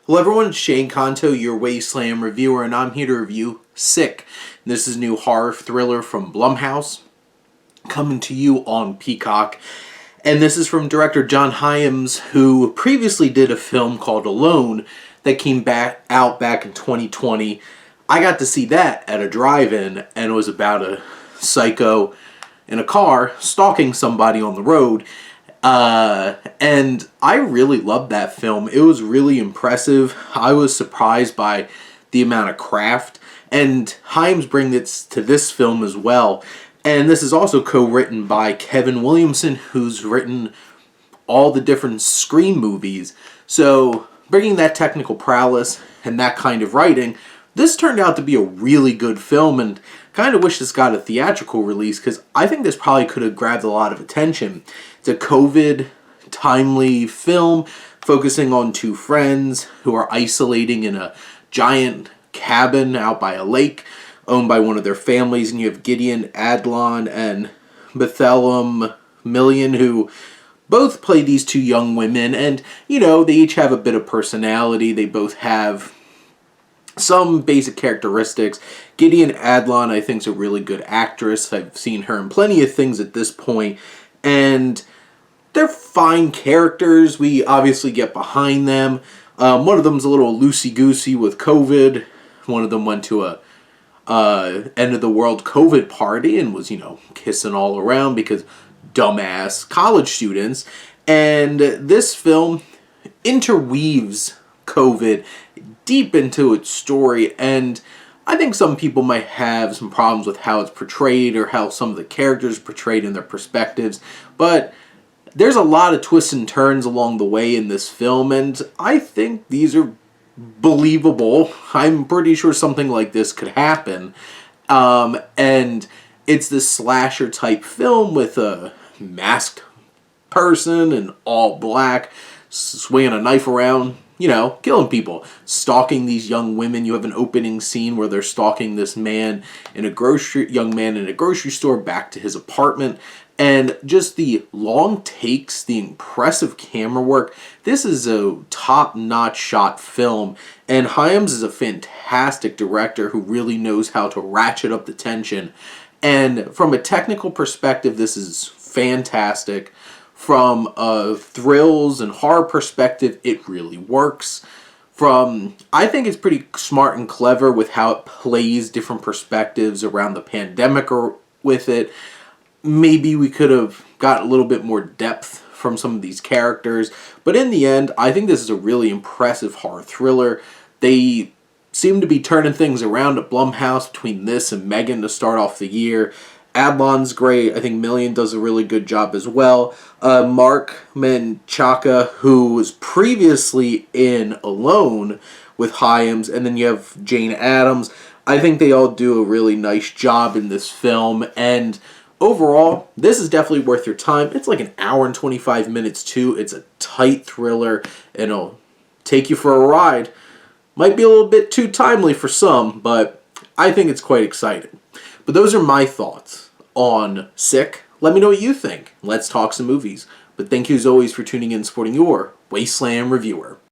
Hello everyone, it's Shane Kanto, your Wasteland reviewer, and I'm here to review Sick. This is a new horror thriller from Blumhouse, coming to you on Peacock. And this is from director John Hyams, who previously did a film called Alone that came out back in 2020. I got to see that at a drive-in, and it was about a psycho in a car stalking somebody on the road. And I really loved that film. It was really impressive. I was surprised by the amount of craft. And Hyams brings it to this film as well. And this is also co-written by Kevin Williamson, who's written all the different Scream movies. So, bringing that technical prowess and that kind of writing, this turned out to be a really good film, and kind of wish this got a theatrical release because I think this probably could have grabbed a lot of attention. It's a COVID timely film focusing on two friends who are isolating in a giant cabin out by a lake owned by one of their families, and you have Gideon Adlon and Bethlehem Million, who both play these two young women, and you know, they each have a bit of personality. They both have some basic characteristics. Gideon Adlon, I think, is a really good actress. I've seen her in plenty of things at this point, and they're fine characters. We obviously get behind them. One of them's a little loosey-goosey with COVID. One of them went to a end-of-the-world COVID party and was, kissing all around because dumbass college students. And this film interweaves COVID deep into its story, and I think some people might have some problems with how it's portrayed or how some of the characters are portrayed in their perspectives, but there's a lot of twists and turns along the way in this film, and I think these are believable. I'm pretty sure something like this could happen, and it's this slasher type film with a masked person in all black swinging a knife around, killing people, stalking these young women. You have an opening scene where they're stalking this young man in a grocery store back to his apartment, and just the long takes, the impressive camera work. This is a top-notch shot film, and Hyams is a fantastic director who really knows how to ratchet up the tension. And from a technical perspective, this is fantastic. From a thrills and horror perspective, it really works. I think it's pretty smart and clever with how it plays different perspectives around the pandemic or with it. Maybe we could have got a little bit more depth from some of these characters, but in the end, I think this is a really impressive horror thriller. They seem to be turning things around at Blumhouse between this and Megan to start off the year. Adlon's great. I think Million does a really good job as well. Mark Menchaca, who was previously in Alone with Hyams, and then you have Jane Addams. I think they all do a really nice job in this film, and overall, this is definitely worth your time. It's like an hour and 25 minutes too. It's a tight thriller, and it'll take you for a ride. Might be a little bit too timely for some, but I think it's quite exciting. But those are my thoughts on Sick. Let me know what you think. Let's talk some movies. But thank you as always for tuning in and supporting your Wasteland reviewer.